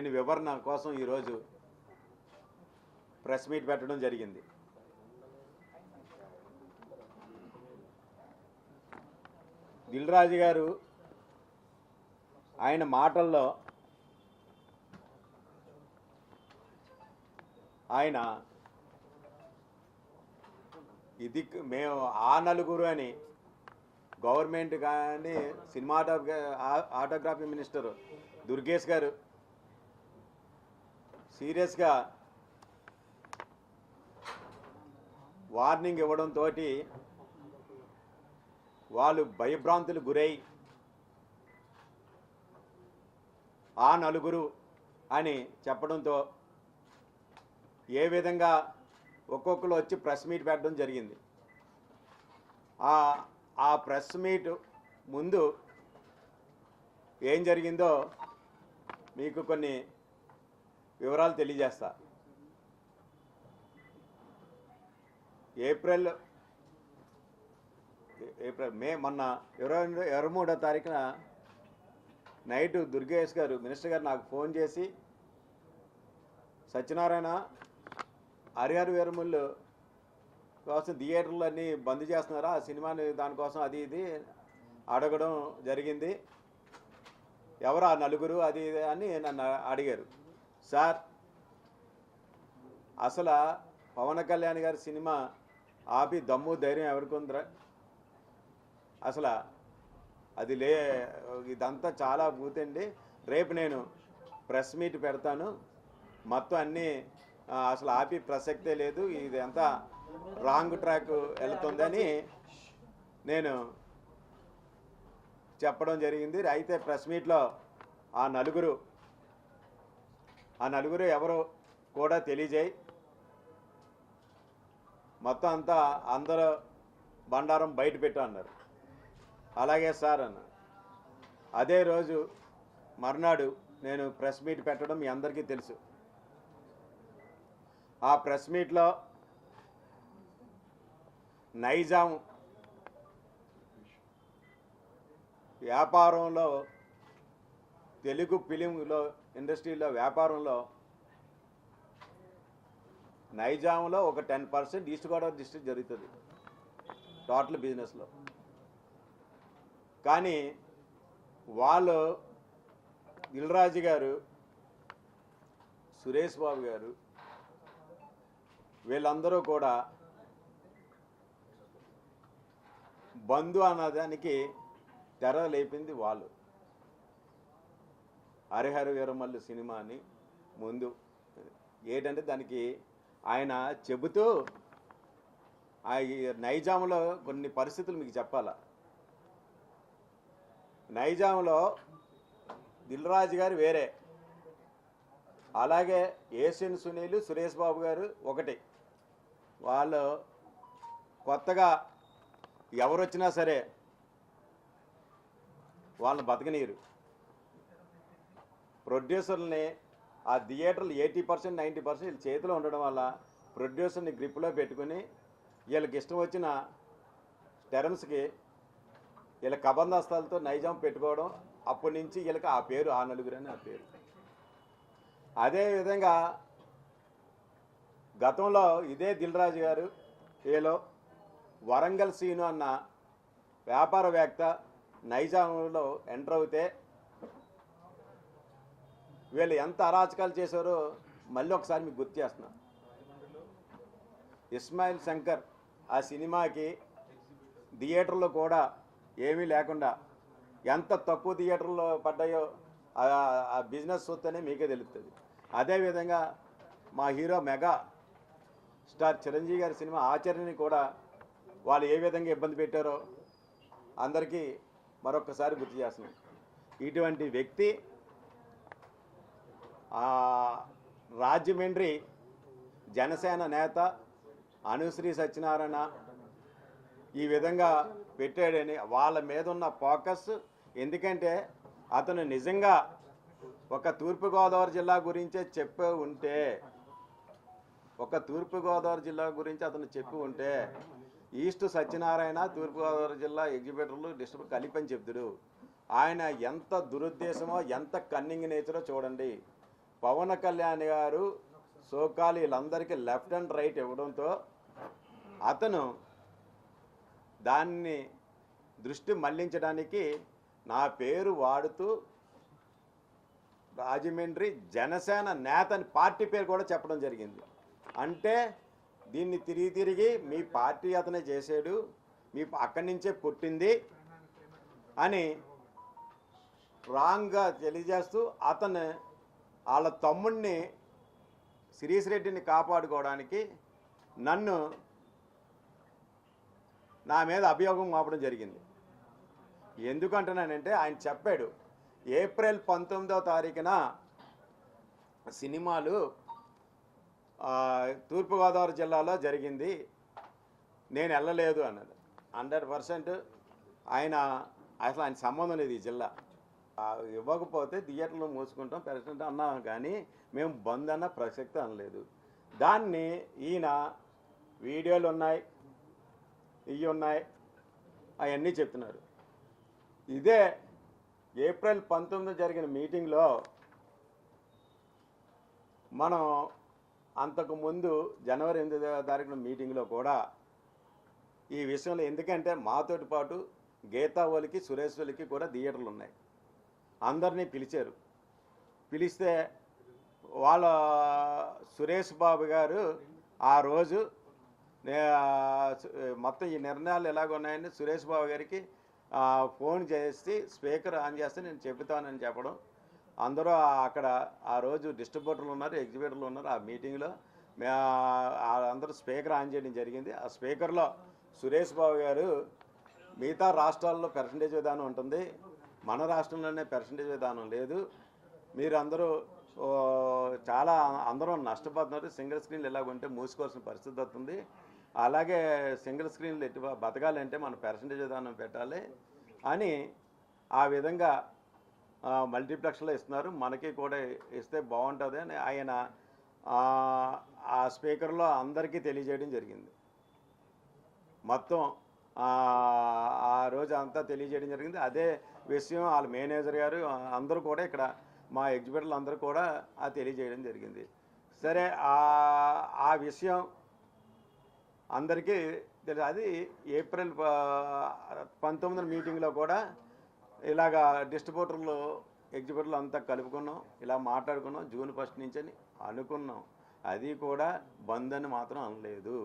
నేను వివరణ కోసం ఈరోజు ప్రెస్ మీట్ పెట్టడం జరిగింది. దిల్ రాజు గారు ఆయన మాటల్లో ఆయన ఇది మేము ఆ నలుగురు అని గవర్నమెంట్ కానీ ఆటోగ్రఫీ మినిస్టర్ దుర్గేష్ గారు సీరియస్గా వార్నింగ్ ఇవ్వడంతో వాళ్ళు భయభ్రాంతులు గురై ఆ నలుగురు అని చెప్పడంతో ఏ విధంగా ఒక్కొక్కరు వచ్చి ప్రెస్ మీట్ పెట్టడం జరిగింది. ఆ ప్రెస్ మీట్ ముందు ఏం జరిగిందో మీకు కొన్ని వివరాలు తెలియజేస్తా. మే మొన్న 23వ తారీఖున నైట్ దుర్గేష్ గారు మినిస్టర్ గారు నాకు ఫోన్ చేసి సత్యనారాయణ హరిహర వీరమల్లు కోసం థియేటర్లు అన్నీ బంద్ చేస్తున్నారా, ఆ సినిమాని దానికోసం అది ఇది అడగడం జరిగింది. ఎవరు ఆ నలుగురు అది ఇది అని నన్ను అడిగారు. సార్ అసలు పవన్ కళ్యాణ్ గారి సినిమా ఆపి దమ్ము ధైర్యం ఎవరికి ఉందిరా? అసలు అది ఇదంతా చాలా బూతండి. రేపు నేను ప్రెస్ మీట్ పెడతాను, మొత్తం అన్నీ అసలు ఆపి ప్రసక్తే లేదు, ఇదంతా రాంగ్ ట్రాక్ వెళ్తుందని నేను చెప్పడం జరిగింది. అయితే ప్రెస్ మీట్లో ఆ నలుగురు ఎవరు కూడా తెలియజేయి, మొత్తం అంతా అందరూ బండారం బయట పెట్టు అన్నారు. అలాగే సార్ అన్న. అదే రోజు మర్నాడు నేను ప్రెస్ మీట్ పెట్టడం మీ అందరికీ తెలుసు. ఆ ప్రెస్ మీట్లో నైజాం వ్యాపారంలో తెలుగు ఫిలింలో ఇండస్ట్రీలో వ్యాపారంలో నైజాంలో ఒక 10% ఈస్ట్ గోదావరి డిస్ట్రిక్ట్ జరుగుతుంది టోటల్ బిజినెస్లో. కానీ వాళ్ళు దిల్ రాజు గారు, సురేష్ బాబు గారు వీళ్ళందరూ కూడా బంధు అన్నదానికి తెర లేపింది వాళ్ళు. హరిహర వీరమల్లు సినిమాని ముందు ఏంటంటే దానికి ఆయన చెబుతూ నైజాంలో కొన్ని పరిస్థితులు మీకు చెప్పాలా. నైజాంలో దిల్ రాజు గారు వేరే, అలాగే ఏషియన్ సునీల్, సురేష్ బాబు గారు ఒకటి. వాళ్ళు కొత్తగా ఎవరు వచ్చినా సరే వాళ్ళని బతకనీరు. ప్రొడ్యూసర్ని ఆ థియేటర్లు 80% 90% వీళ్ళ చేతిలో ఉండడం వల్ల ప్రొడ్యూసర్ని గ్రిప్లో పెట్టుకుని వీళ్ళకి ఇష్టం వచ్చిన టెరమ్స్కి వీళ్ళ కబందాస్తాలతో నైజాం పెట్టుకోవడం. అప్పటి నుంచి వీళ్ళకి ఆ పేరు ఆ నలుగురు అని ఆ పేరు. అదేవిధంగా గతంలో ఇదే దిల్ రాజు గారు ఏలో వరంగల్ సీను అన్న వ్యాపారవేత్త నైజాంలో ఎంటర్ అవుతే వీళ్ళు ఎంత అరాచకాలు చేశారో మళ్ళీ ఒకసారి మీకు గుర్తు చేస్తున్నా. ఇస్మాయిల్ శంకర్ ఆ సినిమాకి థియేటర్లో కూడా ఏమీ లేకుండా ఎంత తక్కువ థియేటర్లో పడ్డాయో ఆ బిజినెస్ చూస్తేనే మీకే తెలుస్తుంది. అదేవిధంగా మా హీరో మెగా స్టార్ చిరంజీవి గారి సినిమా ఆచరణని కూడా వాళ్ళు ఏ విధంగా ఇబ్బంది పెట్టారో అందరికీ మరొకసారి గుర్తు చేస్తున్నాం. ఇటువంటి వ్యక్తి రాజమండ్రి జనసేన నేత అనుశ్రీ సత్యనారాయణ ఈ విధంగా పెట్టాడని వాళ్ళ మీద ఉన్న ఫోకస్. ఎందుకంటే అతను నిజంగా ఒక తూర్పుగోదావరి జిల్లా గురించే చెప్పి ఉంటే, అతను చెప్పి ఉంటే ఈస్ట్ సత్యనారాయణ తూర్పుగోదావరి జిల్లా ఎగ్జిబిటర్లు డిస్ట్రిబ్యూటర్ కలిపని చెప్తాడు. ఆయన ఎంత దురుద్దేశమో ఎంత కన్నింగ్ నేచరో చూడండి. పవన్ కళ్యాణ్ గారు సోకాలు వీళ్ళందరికీ లెఫ్ట్ అండ్ రైట్ ఇవ్వడంతో అతను దాన్ని దృష్టి మళ్లించడానికి నా పేరు వాడుతూ రాజమండ్రి జనసేన నేతని పార్టీ పేరు కూడా చెప్పడం జరిగింది. అంటే దీన్ని తిరిగి మీ పార్టీ అతనే చేసాడు, మీ అక్కడి నుంచే పుట్టింది అని రాంగ్గా తెలియజేస్తూ అతను వాళ్ళ తమ్ముడిని శిరీష్ రెడ్డిని కాపాడుకోవడానికి నన్ను నా మీద అభియోగం మోపడం జరిగింది. ఎందుకంటున్నానంటే ఆయన చెప్పాడు ఏప్రిల్ 19వ తారీఖున సినిమాలు తూర్పుగోదావరి జిల్లాలో జరిగింది, నేను వెళ్ళలేదు అన్నది. 100% అసలు ఆయన సంబంధం లేదు ఈ జిల్లా. ఇవ్వకపోతే థియేటర్లు మూసుకుంటాం ప్రెసిడెంట్ అన్నాం, కానీ మేము బంద్ అన్న ప్రసక్తి అనలేదు. దాన్ని ఈయన వీడియోలు ఉన్నాయి, ఇవి ఉన్నాయి, అవన్నీ చెప్తున్నారు. ఇదే ఏప్రిల్ 19 జరిగిన మీటింగ్లో మనం అంతకుముందు జనవరి 8వ తారీఖున మీటింగ్లో కూడా ఈ విషయంలో, ఎందుకంటే మాతోటి పాటు గీతా వాళ్ళకి సురేష్ వాళ్ళకి కూడా థియేటర్లు ఉన్నాయి, అందరినీ పిలిచారు. పిలిస్తే వాళ్ళ సురేష్ బాబు గారు ఆ రోజు మొత్తం ఈ నిర్ణయాలు ఎలాగ ఉన్నాయని సురేష్ బాబు గారికి ఫోన్ చేసి స్పీకర్ ఆన్ చేస్తే నేను చెబుతానని చెప్పడం, అందరూ అక్కడ ఆ రోజు డిస్ట్రిబ్యూటర్లు ఉన్నారు, ఎగ్జిబిటర్లు ఉన్నారు. ఆ మీటింగ్లో అందరూ స్పీకర్ ఆన్ చేయడం జరిగింది. ఆ స్పీకర్లో సురేష్ బాబు గారు మిగతా రాష్ట్రాల్లో పర్సంటేజ్ విధానం ఉంటుంది, మన రాష్ట్రంలోనే పర్సంటేజ్ విధానం లేదు, మీరు అందరూ చాలా అందరూ నష్టపోతున్నారు, సింగిల్ స్క్రీన్లు ఎలాగుంటే మూసుకోవాల్సిన పరిస్థితి వస్తుంది, అలాగే సింగిల్ స్క్రీన్లు ఎటు బతకాలంటే మన పర్సంటేజ్ విధానం పెట్టాలి అని ఆ విధంగా మల్టీప్లెక్స్లో ఇస్తున్నారు, మనకి కూడా ఇస్తే బాగుంటుంది అని ఆయన ఆ స్పీకర్లో అందరికీ తెలియజేయడం జరిగింది. మొత్తం ఆ రోజు అంతా తెలియజేయడం జరిగింది. అదే విషయం వాళ్ళ మేనేజర్ గారు అందరూ కూడా ఇక్కడ మా ఎగ్జిబిటర్లు అందరూ కూడా తెలియజేయడం జరిగింది. సరే, ఆ విషయం అందరికీ తెలుసు. అది ఏప్రిల్ 19 మీటింగ్లో కూడా ఇలాగా డిస్ట్రిబ్యూటర్లు ఎగ్జిబిటర్లు అంతా కలుపుకున్నాం, ఇలా మాట్లాడుకున్నాం, జూన్ 1 నుంచి అని అనుకున్నాం. అది కూడా బంద్ అని మాత్రం అనలేదు,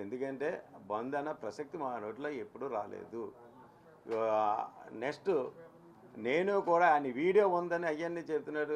ఎందుకంటే బంద్ అన్న ప్రసక్తి మా నోట్లో ఎప్పుడూ రాలేదు. నెక్స్ట్ నేను కూడా ఆయన వీడియో ఉందని అవన్నీ చెప్తున్నాడు,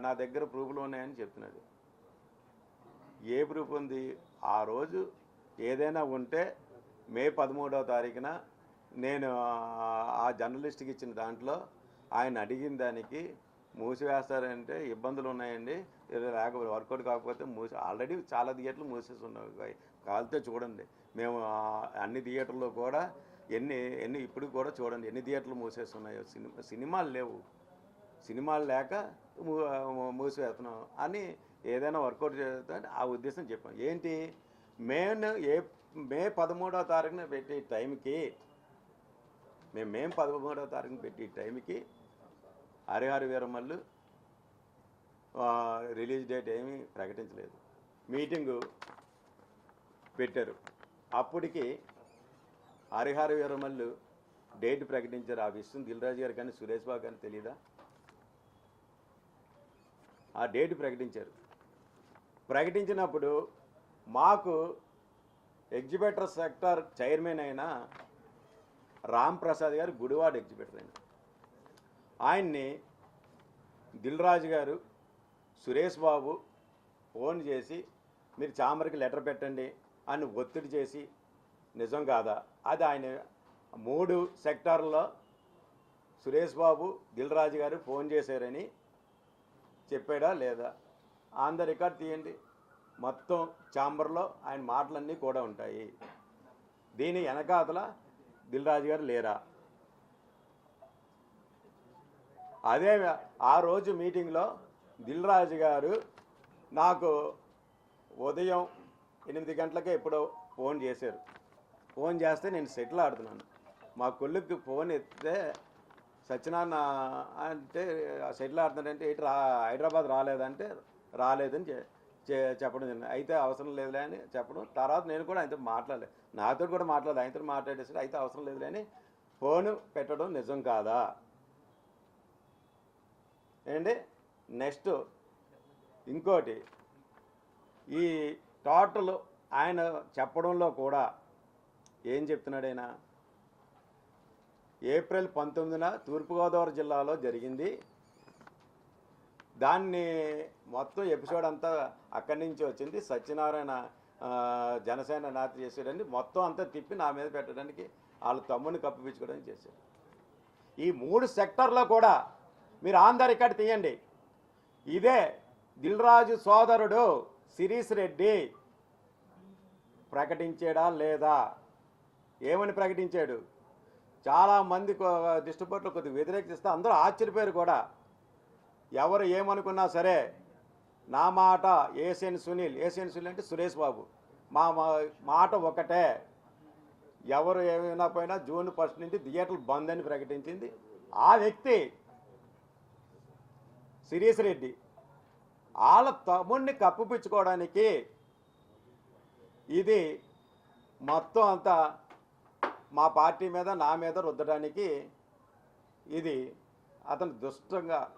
నా దగ్గర ప్రూఫ్లు ఉన్నాయని చెప్తున్నాడు. ఏ ప్రూఫ్ ఉంది? ఆ రోజు ఏదైనా ఉంటే మే 13వ తారీఖున నేను ఆ జర్నలిస్ట్కి ఇచ్చిన దాంట్లో ఆయన అడిగిన దానికి మూసివేస్తారంటే ఇబ్బందులు ఉన్నాయండి, లేకపోతే వర్కౌట్ కాకపోతే ఆల్రెడీ చాలా థియేటర్లు మూసేసి ఉన్నాయి, కాలితే చూడండి. మేము అన్ని థియేటర్లో కూడా ఎన్ని ఇప్పుడు కూడా చూడండి ఎన్ని థియేటర్లు మూసేస్తున్నాయో. సినిమాలు లేవు, సినిమాలు లేక మూసివేస్తున్నాం అని ఏదైనా వర్కౌట్ చేస్తామని ఆ ఉద్దేశం చెప్పాం. ఏంటి మే 13వ తారీఖున పెట్టే టైంకి, మే 13వ తారీఖున పెట్టే టైంకి హరిహర వీరమల్లు రిలీజ్ డేట్ ఏమీ ప్రకటించలేదు. మీటింగు పెట్టారు, అప్పటికి హరిహర వీరమల్లు డేట్ ప్రకటించారు. ఆ విషయం దిల్ రాజు గారు కానీ సురేష్ బాబు కానీ తెలీదా? ఆ డేట్ ప్రకటించారు. ప్రకటించినప్పుడు మాకు ఎగ్జిబిటర్ సెక్టర్ చైర్మన్ అయిన రామ్ ప్రసాద్ గారు గుడివాడ ఎగ్జిబిటర్ అయిన ఆయన్ని దిల్ రాజు గారు సురేష్ బాబు ఫోన్ చేసి మీరు చాంబర్కి లెటర్ పెట్టండి అని ఒత్తిడి చేసి, నిజం కాదా అది? ఆయన 3 సెక్టార్లలో సురేష్ బాబు దిల్ రాజు గారు ఫోన్ చేశారని చెప్పాడా లేదా? ఆన్ ద రికార్డ్ తీయండి, మొత్తం ఛాంబర్లో ఆయన మాటలన్నీ కూడా ఉంటాయి. దీని వెనకాతల దిల్ రాజు గారు లేరా? అదే ఆ రోజు మీటింగ్లో దిల్ రాజు గారు నాకు ఉదయం 8 గంటలకే ఎప్పుడో ఫోన్ చేశారు. ఫోన్ చేస్తే నేను సెటిల్ ఆడుతున్నాను, మా కొడుకు ఫోన్ ఎత్తితే సత్యనారాయణ అంటే సెటిల్ ఆడుతున్నాడంటే ఏంటి హైదరాబాద్ రాలేదంటే రాలేదని చెప్పడం జరిగింది. అయితే అవసరం లేదులే అని చెప్పడం. తర్వాత నేను కూడా ఆయనతో మాట్లాడలేదు, నాతో కూడా మాట్లాడలేదు, ఆయనతో మాట్లాడేసి అయితే అవసరం లేదులే అని ఫోన్ పెట్టడం నిజం కాదా ఏంటి? నెక్స్ట్ ఇంకోటి, ఈ టోటల్ ఆయన చెప్పడంలో కూడా ఏం చెప్తున్నాడు ఆయన? ఏప్రిల్ 19న తూర్పుగోదావరి జిల్లాలో జరిగింది, దాన్ని మొత్తం ఎపిసోడ్ అంతా అక్కడి నుంచి వచ్చింది, సత్యనారాయణ జనసేన నేత చేసాడని మొత్తం అంతా తిప్పి నా మీద పెట్టడానికి వాళ్ళ తమ్ముడిని కప్పిపించుకోవడానికి చేశాడు. ఈ 3 సెక్టర్లో కూడా మీరు ఆన్ ద రికార్డ్ తీయండి. ఇదే దిల్రాజు సోదరుడు శిరీష్ రెడ్డి ప్రకటించాడా లేదా? ఏమని ప్రకటించాడు? చాలామంది డిస్ట్రిబ్యూటర్లు కొద్దిగా వ్యతిరేకిస్తే అందరూ ఆశ్చర్యపోయారు కూడా. ఎవరు ఏమనుకున్నా సరే నా మాట ఏసియన్ సునీల్ అంటే సురేష్ బాబు, మా మాట ఒకటే, ఎవరు ఏమైనా పోయినా జూన్ 1 నుంచి థియేటర్లు బంద్ అని ప్రకటించింది ఆ వ్యక్తి శిరీష్ రెడ్డి. వాళ్ళ తమ్ముడిని కప్పిపుచ్చుకోవడానికి ఇది మొత్తం అంతా మా పార్టీ మీద నా మీద రుద్దడానికి ఇది అతను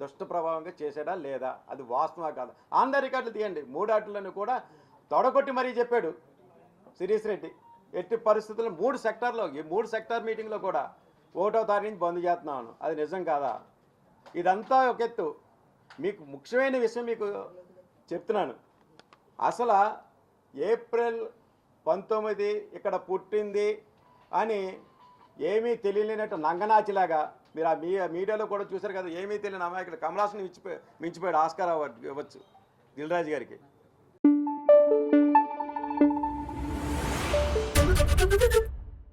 దుష్ట ప్రభావంగా చేశాడా లేదా? అది వాస్తవా కాదు? ఆన్ ద రికార్డులు తీయండి. 3 ఆటలను కూడా తొడగొట్టి మరీ చెప్పాడు శిరీష్ రెడ్డి. ఎట్టి పరిస్థితుల్లో 3 సెక్టార్లో, ఈ 3 సెక్టార్ మీటింగ్లో కూడా 1వ తారీఖు నుంచి బంద్ చేస్తున్నాను. అది నిజం కాదా? ఇదంతా ఒక ఎత్తు. మీకు ముఖ్యమైన విషయం మీకు చెప్తున్నాను. అసలు ఏప్రిల్ 19 ఇక్కడ పుట్టింది అని ఏమీ తెలియలేనట్టు నంగనాచిలాగా మీరు ఆ మీడియాలో కూడా చూశారు కదా, ఏమీ తెలియని అమాయకుడు కమలాసన్ మించిపోయాడు ఆస్కార్ అవార్డు ఇవ్వచ్చు దిల్రాజు గారికి.